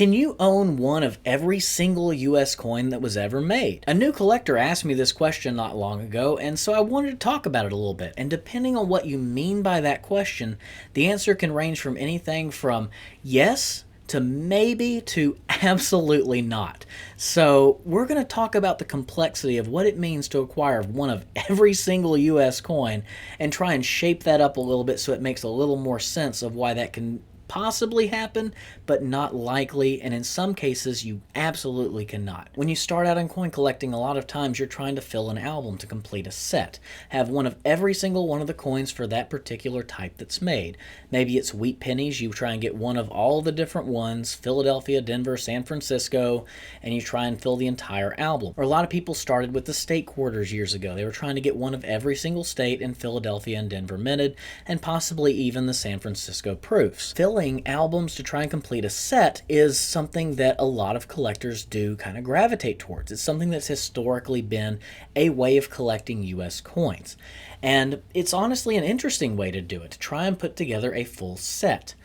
Can you own one of every single US coin that was ever made? A new collector asked me this question not long ago, and so I wanted to talk about it a little bit. And depending on what you mean by that question, the answer can range from anything from yes to maybe to absolutely not. So, we're going to talk about the complexity of what it means to acquire one of every single US coin and try and shape that up a little bit so it makes a little more sense of why that can possibly happen, but not likely, and in some cases you absolutely cannot. When you start out in coin collecting, a lot of times you're trying to fill an album to complete a set. Have one of every single one of the coins for that particular type that's made. Maybe it's wheat pennies, you try and get one of all the different ones, Philadelphia, Denver, San Francisco, and you try and fill the entire album. Or a lot of people started with the state quarters years ago. They were trying to get one of every single state in Philadelphia and Denver minted, and possibly even the San Francisco proofs. Filling albums to try and complete a set is something that a lot of collectors do kind of gravitate towards. It's something that's historically been a way of collecting US coins. And it's honestly an interesting way to do it, to try and put together a full set.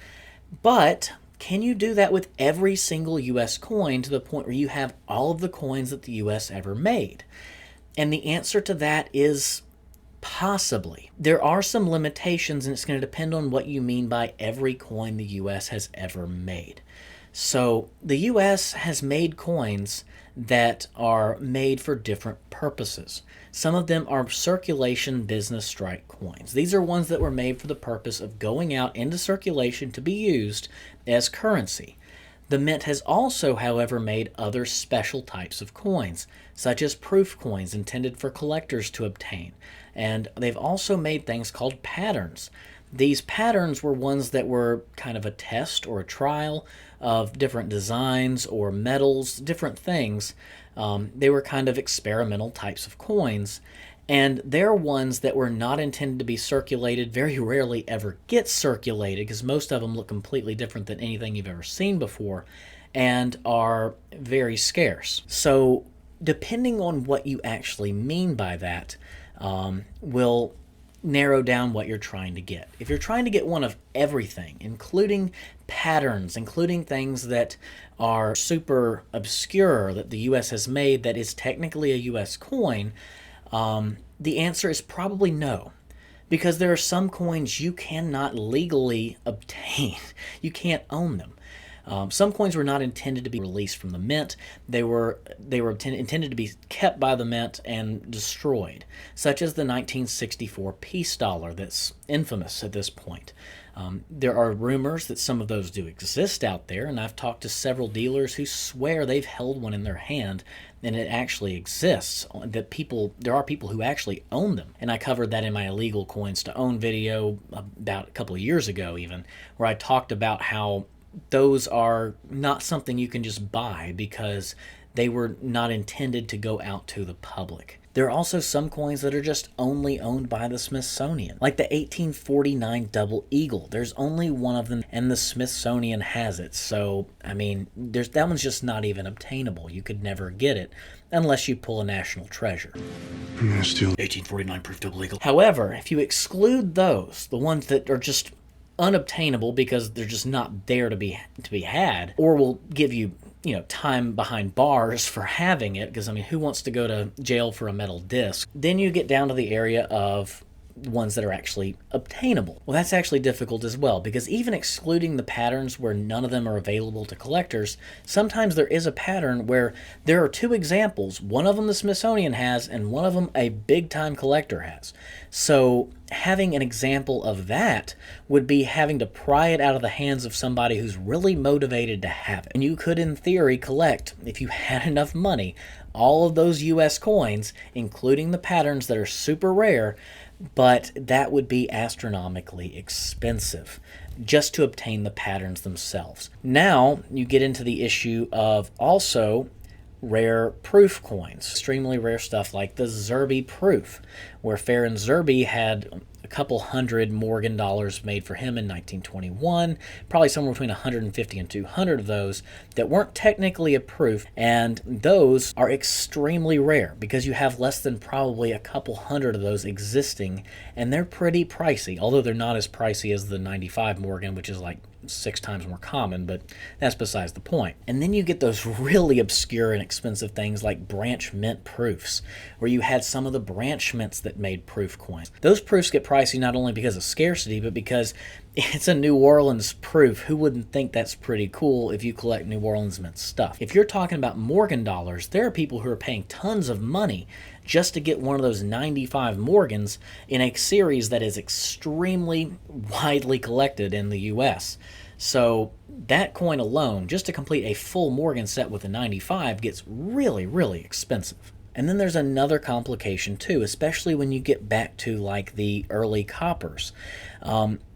But can you do that with every single US coin to the point where you have all of the coins that the US ever made? And the answer to that is possibly. There are some limitations, and it's going to depend on what you mean by every coin the US has ever made. So the US has made coins that are made for different purposes. Some of them are circulation business strike coins. These are ones that were made for the purpose of going out into circulation to be used as currency. The Mint has also, however, made other special types of coins, such as proof coins intended for collectors to obtain. And they've also made things called patterns. These patterns were ones that were kind of a test or a trial of different designs or metals, different things. They were kind of experimental types of coins. And they're ones that were not intended to be circulated, very rarely ever get circulated, because most of them look completely different than anything you've ever seen before, and are very scarce. So, depending on what you actually mean by that, will narrow down what you're trying to get. If you're trying to get one of everything, including patterns, including things that are super obscure that the US has made that is technically a US coin, the answer is probably no, because there are some coins you cannot legally obtain. You can't own them. Some coins were not intended to be released from the mint. They were intended to be kept by the mint and destroyed, such as the 1964 peace dollar that's infamous at this point. There are rumors that some of those do exist out there, and I've talked to several dealers who swear they've held one in their hand and it actually exists. There are people who actually own them, and I covered that in my illegal coins to own video about a couple of years ago, even, where I talked about how those are not something you can just buy because they were not intended to go out to the public. There are also some coins that are just only owned by the Smithsonian, like the 1849 Double Eagle. There's only one of them, and the Smithsonian has it. So, I mean, that one's just not even obtainable. You could never get it unless you pull a national treasure. I'm gonna steal 1849 proof Double Eagle. However, if you exclude those, the ones that are just unobtainable because they're just not there to be had, or will give you time behind bars for having it, because I mean, who wants to go to jail for a metal disc? Then you get down to the area of ones that are actually obtainable. Well, that's actually difficult as well, because even excluding the patterns where none of them are available to collectors, sometimes there is a pattern where there are two examples. One of them the Smithsonian has, and one of them a big-time collector has. So having an example of that would be having to pry it out of the hands of somebody who's really motivated to have it. And you could, in theory, collect, if you had enough money, all of those US coins, including the patterns that are super rare, but that would be astronomically expensive just to obtain the patterns themselves. Now you get into the issue of also rare proof coins, extremely rare stuff like the Zerbe proof, where Farron Zerbe had a couple hundred Morgan dollars made for him in 1921, probably somewhere between 150 and 200 of those that weren't technically a proof, and those are extremely rare because you have less than probably a couple hundred of those existing, and they're pretty pricey, although they're not as pricey as the 95 Morgan, which is like 6 times more common, but that's besides the point. And then you get those really obscure and expensive things like branch mint proofs, where you had some of the branch mints that made proof coins. Those proofs get pricey not only because of scarcity, but because it's a New Orleans proof. Who wouldn't think that's pretty cool if you collect New Orleans mint stuff? If you're talking about Morgan dollars, there are people who are paying tons of money just to get one of those 95 Morgans in a series that is extremely widely collected in the US. So that coin alone, just to complete a full Morgan set with a 95, gets really, really expensive. And then there's another complication too, especially when you get back to like the early coppers.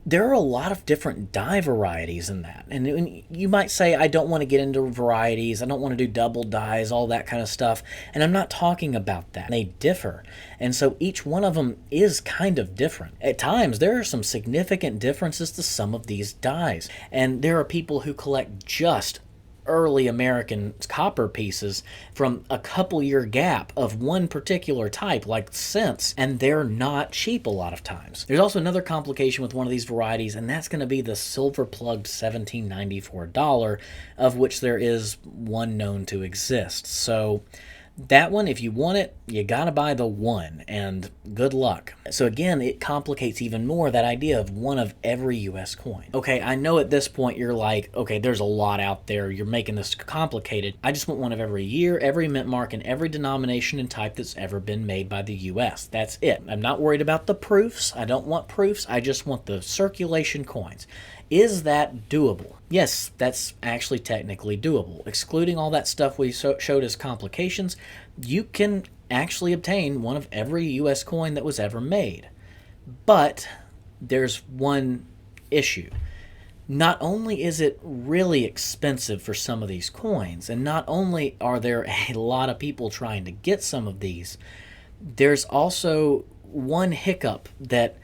There are a lot of different die varieties in that. And you might say, I don't want to get into varieties, I don't want to do double dies, all that kind of stuff. And I'm not talking about that. They differ. And so each one of them is kind of different. At times, there are some significant differences to some of these dies. And there are people who collect just early American copper pieces from a couple year gap of one particular type, like cents, and they're not cheap a lot of times. There's also another complication with one of these varieties, and that's going to be the silver plugged $1794, of which there is one known to exist. So that one, if you want it, you gotta buy the one, and good luck. So again, it complicates even more that idea of one of every US coin. Okay, I know at this point you're like, okay, there's a lot out there, you're making this complicated. I just want one of every year, every mint mark, and every denomination and type that's ever been made by the US. That's it. I'm not worried about the proofs. I don't want proofs. I just want the circulation coins. Is that doable? Yes, that's actually technically doable. Excluding all that stuff we showed as complications, you can actually obtain one of every US coin that was ever made. But there's one issue. Not only is it really expensive for some of these coins, and not only are there a lot of people trying to get some of these, there's also one hiccup that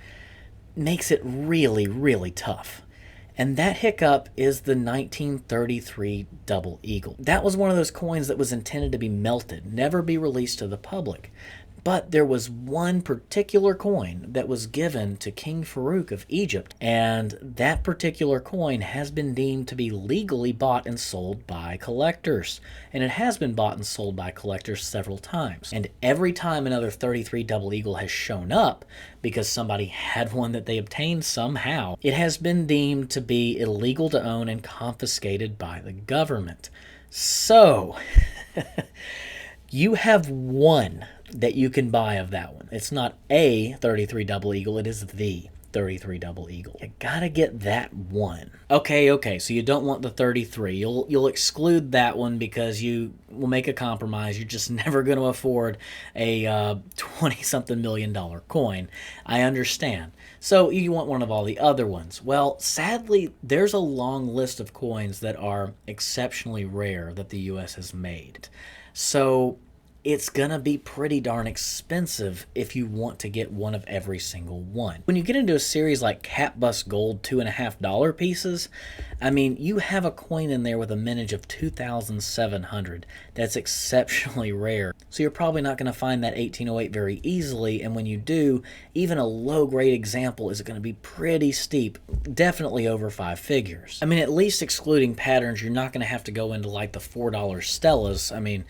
makes it really, really tough. And that hiccup is the 1933 Double Eagle. That was one of those coins that was intended to be melted, never be released to the public. But there was one particular coin that was given to King Farouk of Egypt, and that particular coin has been deemed to be legally bought and sold by collectors. And it has been bought and sold by collectors several times. And every time another 33 Double Eagle has shown up, because somebody had one that they obtained somehow, it has been deemed to be illegal to own and confiscated by the government. So, you have one that you can buy of that one. It's not a 33 Double Eagle, it is the 33 Double Eagle. You gotta get that one. Okay, so you don't want the 33. You'll exclude that one because you will make a compromise. You're just never going to afford a $20-something million coin. I understand. So you want one of all the other ones. Well, sadly, there's a long list of coins that are exceptionally rare that the U.S. has made. So it's gonna be pretty darn expensive if you want to get one of every single one. When you get into a series like Capbus Gold $2.50 pieces, I mean, you have a coin in there with a mintage of 2,700 that's exceptionally rare. So you're probably not gonna find that 1808 very easily, and when you do, even a low-grade example is gonna be pretty steep, definitely over 5 figures. I mean, at least excluding patterns, you're not gonna have to go into like the $4 Stellas. I mean,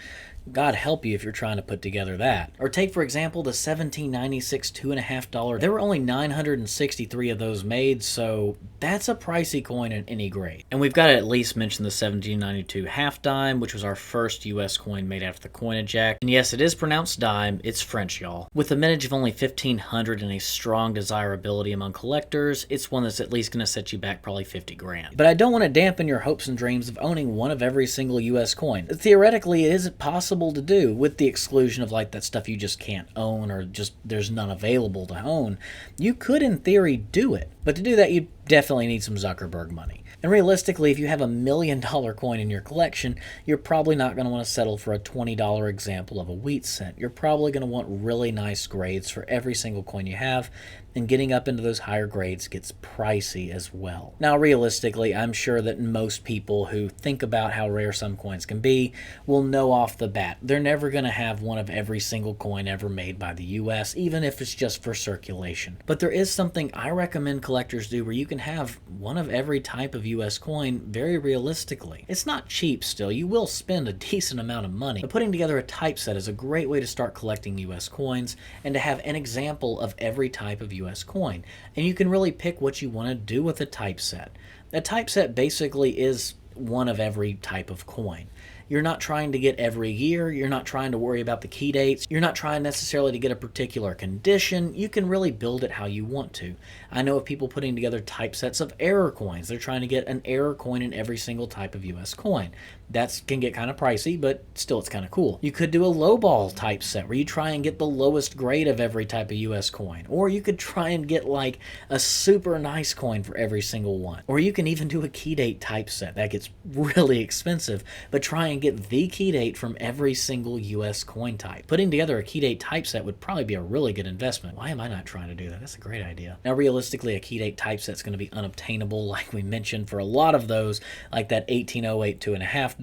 God help you if you're trying to put together that. Or take, for example, the 1796 $2.50. There were only 963 of those made, so that's a pricey coin in any grade. And we've got to at least mention the 1792 half dime, which was our first US coin made after the coinage act. And yes, it is pronounced dime. It's French, y'all. With a mintage of only 1,500 and a strong desirability among collectors, it's one that's at least going to set you back probably 50 grand. But I don't want to dampen your hopes and dreams of owning one of every single US coin. Theoretically, it is possible to do, with the exclusion of like that stuff you just can't own or just there's none available to own. You could in theory do it, but to do that you definitely need some Zuckerberg money. And realistically, if you have $1 million coin in your collection, you're probably not going to want to settle for a $20 example of a wheat cent. You're probably going to want really nice grades for every single coin you have, and getting up into those higher grades gets pricey as well. Now, realistically, I'm sure that most people who think about how rare some coins can be will know off the bat they're never going to have one of every single coin ever made by the US, even if it's just for circulation. But there is something I recommend collectors do where you can have one of every type of US coin very realistically. It's not cheap still, you will spend a decent amount of money, but putting together a typeset is a great way to start collecting US coins and to have an example of every type of US coin. And you can really pick what you want to do with a typeset. A typeset basically is one of every type of coin. You're not trying to get every year. You're not trying to worry about the key dates. You're not trying necessarily to get a particular condition. You can really build it how you want to. I know of people putting together typesets of error coins. They're trying to get an error coin in every single type of US coin. That can get kind of pricey, but still it's kind of cool. You could do a lowball typeset where you try and get the lowest grade of every type of US coin. Or you could try and get like a super nice coin for every single one. Or you can even do a key date typeset. That gets really expensive, but try and get the key date from every single US coin type. Putting together a key date typeset would probably be a really good investment. Why am I not trying to do that? That's a great idea. Now, realistically, a key date typeset is going to be unobtainable, like we mentioned, for a lot of those, like that 1808 $2.50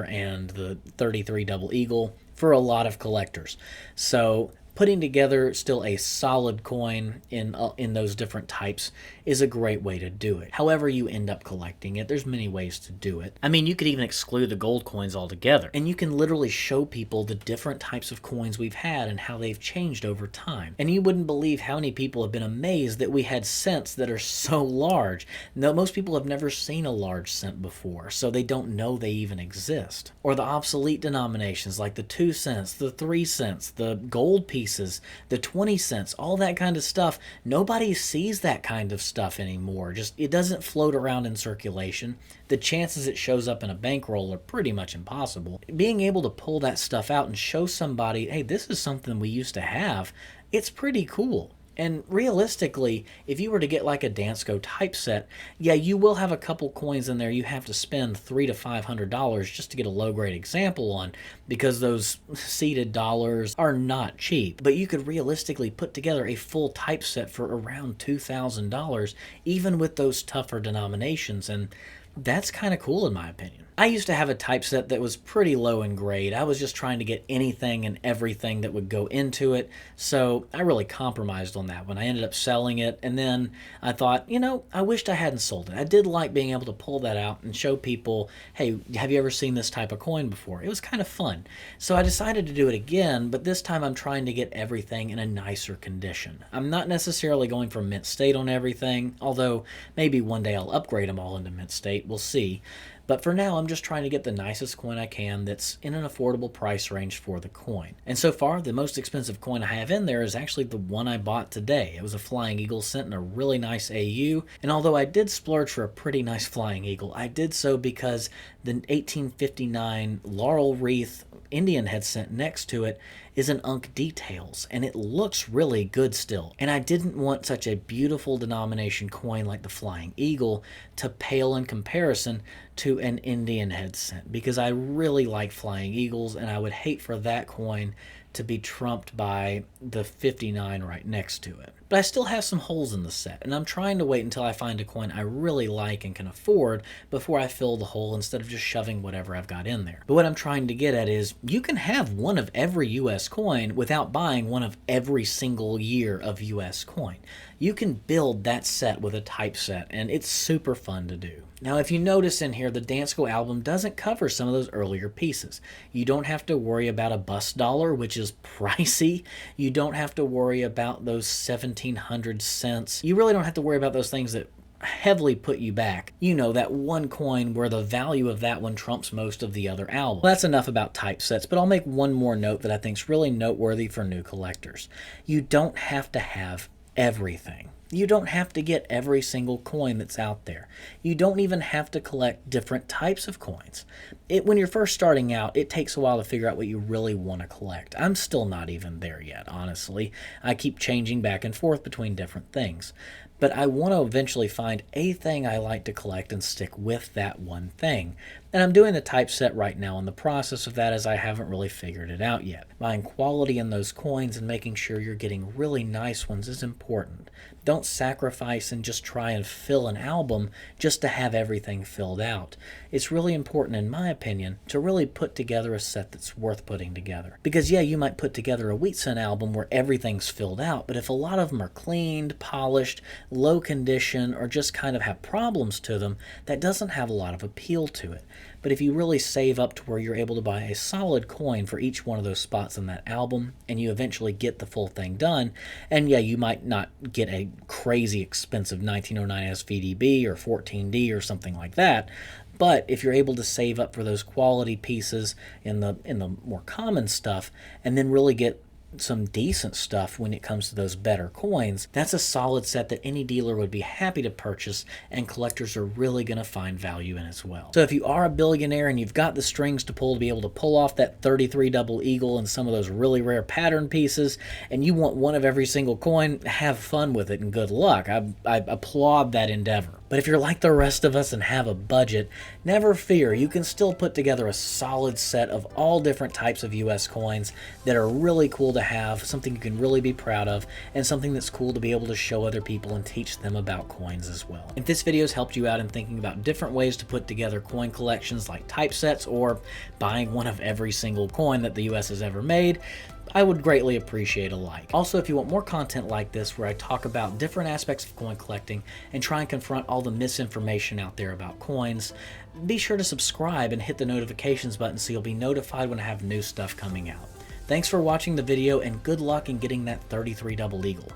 and the 33 Double Eagle for a lot of collectors. So putting together still a solid coin in those different types is a great way to do it. However you end up collecting it, there's many ways to do it. I mean, you could even exclude the gold coins altogether, and you can literally show people the different types of coins we've had and how they've changed over time. And you wouldn't believe how many people have been amazed that we had cents that are so large. Now, most people have never seen a large cent before, so they don't know they even exist. Or the obsolete denominations like the 2 cents, the 3 cents, the gold pieces, the 20 cents, all that kind of stuff. Nobody sees that kind of stuff anymore. Just it doesn't float around in circulation. The chances it shows up in a bankroll are pretty much impossible. Being able to pull that stuff out and show somebody, hey, this is something we used to have, it's pretty cool. And realistically, if you were to get like a Dansko typeset, yeah, you will have a couple coins in there you have to spend $300 to $500 just to get a low-grade example on, because those seeded dollars are not cheap. But you could realistically put together a full typeset for around $2,000, even with those tougher denominations, and that's kind of cool in my opinion. I used to have a typeset that was pretty low in grade. I was just trying to get anything and everything that would go into it, so I really compromised on that one. I ended up selling it, and then I thought, I wished I hadn't sold it. I did like being able to pull that out and show people, hey, have you ever seen this type of coin before? It was kind of fun. So I decided to do it again, but this time I'm trying to get everything in a nicer condition. I'm not necessarily going for mint state on everything, although maybe one day I'll upgrade them all into mint state. We'll see. But for now, I'm just trying to get the nicest coin I can that's in an affordable price range for the coin. And so far, the most expensive coin I have in there is actually the one I bought today. It was a Flying Eagle cent in a really nice AU. And although I did splurge for a pretty nice Flying Eagle, I did so because the 1859 laurel wreath Indian head cent next to it is an Unk Details, and it looks really good still. And I didn't want such a beautiful denomination coin like the Flying Eagle to pale in comparison to an Indian head cent, because I really like Flying Eagles, and I would hate for that coin to be trumped by the 59 right next to it. But I still have some holes in the set, and I'm trying to wait until I find a coin I really like and can afford before I fill the hole instead of just shoving whatever I've got in there. But what I'm trying to get at is you can have one of every US coin without buying one of every single year of US coin. You can build that set with a typeset, and it's super fun to do. Now, if you notice in here, the Dansko album doesn't cover some of those earlier pieces. You don't have to worry about a bust dollar, which is pricey. You don't have to worry about those 1700 cents. You really don't have to worry about those things that heavily put you back. That one coin where the value of that one trumps most of the other albums. Well, that's enough about typesets, but I'll make one more note that I think is really noteworthy for new collectors. You don't have to have everything. You don't have to get every single coin that's out there. You don't even have to collect different types of coins. When you're first starting out, it takes a while to figure out what you really want to collect. I'm still not even there yet, honestly. I keep changing back and forth between different things. but I want to eventually find a thing I like to collect and stick with that one thing. And I'm doing the typeset right now in the process of that, as I haven't really figured it out yet. Buying quality in those coins and making sure you're getting really nice ones is important. Don't sacrifice and just try and fill an album just to have everything filled out. It's really important, in my opinion, to really put together a set that's worth putting together. Because yeah, you might put together a Wheatsun album where everything's filled out, but if a lot of them are cleaned, polished, low condition, or just kind of have problems to them, that doesn't have a lot of appeal to it. But if you really save up to where you're able to buy a solid coin for each one of those spots in that album, and you eventually get the full thing done, and yeah, you might not get a crazy expensive 1909 SVDB or 14D or something like that, but if you're able to save up for those quality pieces in the more common stuff, and then really get some decent stuff when it comes to those better coins, that's a solid set that any dealer would be happy to purchase, and collectors are really going to find value in as well. So if you are a billionaire and you've got the strings to pull to be able to pull off that 33 double eagle and some of those really rare pattern pieces, and you want one of every single coin, have fun with it and good luck. I applaud that endeavor. But if you're like the rest of us and have a budget, never fear, you can still put together a solid set of all different types of US coins that are really cool to have, something you can really be proud of, and something that's cool to be able to show other people and teach them about coins as well. If this video has helped you out in thinking about different ways to put together coin collections like typesets or buying one of every single coin that the US has ever made, I would greatly appreciate a like. Also, if you want more content like this where I talk about different aspects of coin collecting and try and confront all the misinformation out there about coins, be sure to subscribe and hit the notifications button so you'll be notified when I have new stuff coming out. Thanks for watching the video, and good luck in getting that 33 double eagle.